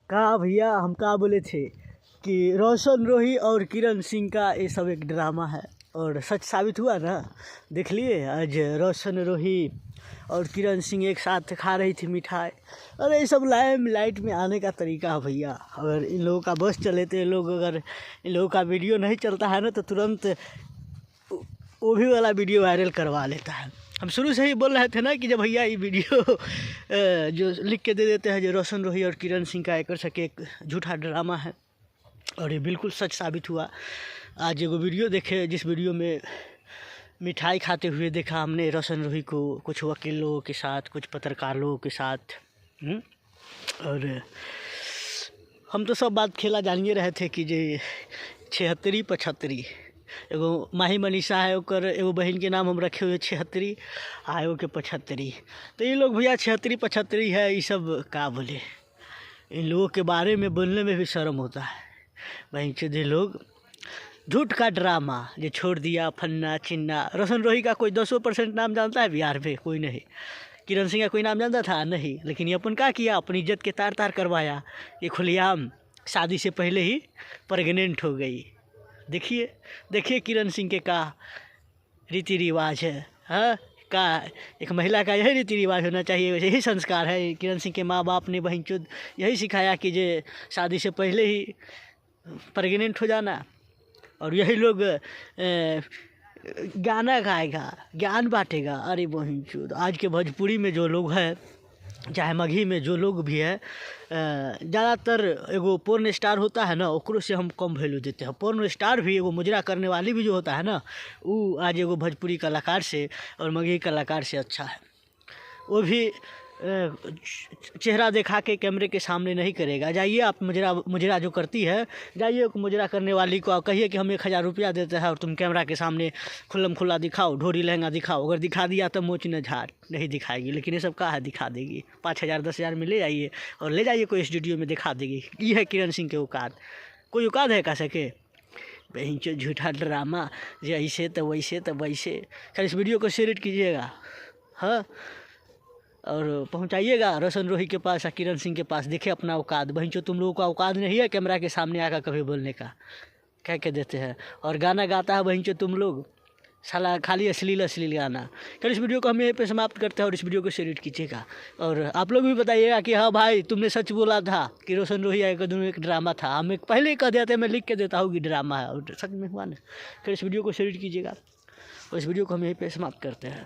कहा भैया, हम कहा बोले थे कि रोशन रोही और किरण सिंह का ये सब एक ड्रामा है, और सच साबित हुआ ना। देख लिए आज रोशन रोही और किरण सिंह एक साथ खा रही थी मिठाई। अरे ये सब लाइट में आने का तरीका है भैया। अगर इन लोगों का बस चले तो अगर इन लोगों का वीडियो नहीं चलता है ना तो तुरंत वो भी वाला वीडियो वायरल करवा लेता है। हम शुरू से ही बोल रहे थे ना कि जब भैया ये वीडियो जो लिख के दे देते हैं जो रोशन रोही और किरण सिंह का एक सके एक झूठा ड्रामा है, और ये बिल्कुल सच साबित हुआ। आज एगो वीडियो देखे जिस वीडियो में मिठाई खाते हुए देखा हमने रोशन रोही को कुछ वकील लोगों के साथ, कुछ पत्रकार लोगों के साथ। और हम तो सब बात खेला जानिए रहे थे कि जे 76 75 एगो माही मनीषा है, ओकर एगो बहन के नाम हम रखे हुए 76 आ एगो के 75। तो ये लोग भैया 76 75 है, ये सब का बोले। इन लोगों के बारे में बोलने में भी शर्म होता है। वहीं से लोग झूठ का ड्रामा जो छोड़ दिया फन्ना चिन्ना। रोशन रोही का कोई 200% नाम जानता है बिहार में? कोई नहीं। किरण सिंह का कोई नाम जानता था? नहीं। लेकिन ये अपन क्या किया, अपनी इज्जत के तार तार करवाया। ये खुलेआम शादी से पहले ही प्रेग्नेंट हो गई। देखिए किरण सिंह के का रीति रिवाज है। हाँ, का एक महिला का यही रीति रिवाज होना चाहिए, वैसे ही संस्कार है। किरण सिंह के माँ बाप ने बहन चोद यही सिखाया कि जे शादी से पहले ही प्रेग्नेंट हो जाना। और यही लोग गाना गाएगा, ज्ञान बांटेगा। अरे बहन चोद, आज के भोजपुरी में जो लोग हैं, चाहे मगही में जो लोग भी है, ज़्यादातर एगो पोर्न स्टार होता है ना, ओकरो से हम कम वैल्यू देते हैं। पोर्न स्टार भी एगो मुजरा करने वाली भी जो होता है ना, वो आज एगो भोजपुरी कलाकार से और मगही कलाकार से अच्छा है। वो भी चेहरा दिखा के कैमरे के सामने नहीं करेगा। जाइए आप मुजरा जो करती है, जाइए मुजरा करने वाली को कहिए कि हम 1000 रुपया देते हैं और तुम कैमरा के सामने खुल्लम खुल्ला दिखाओ, ढोरी लहंगा दिखाओ। अगर दिखा दिया तो मोच न झाड़ नहीं दिखाएगी, लेकिन ये सब कहा है दिखा देगी। 5000 10,000 में ले जाइए और ले जाइए कोई स्टूडियो में दिखा देगी। ये है किरण सिंह के औकात। कोई औकात है कह सके? बहन चो झूठा ड्रामा, जो ऐसे तो वैसे तो वैसे। खैर इस वीडियो को शेयर कीजिएगा, हाँ, और पहुंचाइएगा रोशन रोही के पास या किरण सिंह के पास। देखे अपना औकात। बहन चो तुम लोगों का औकात नहीं है कैमरा के सामने आकर कभी बोलने का। कह के देते हैं और गाना गाता है बहन चो तुम लोग, साला खाली अश्लील गाना। खैर इस वीडियो को हम यहीं पे समाप्त करते हैं और इस वीडियो को शेयर कीजिएगा। और आप लोग भी बताइएगा कि हाँ भाई तुमने सच बोला था कि रोशन रोही आएगा दोनों एक ड्रामा था। हम एक पहले ही कह देते हैं, मैं लिख के देता हूँ कि ड्रामा है, और सच में हुआ ना। फिर इस वीडियो को शेयर कीजिएगा और इस वीडियो को हम यहीं पे समाप्त करते हैं।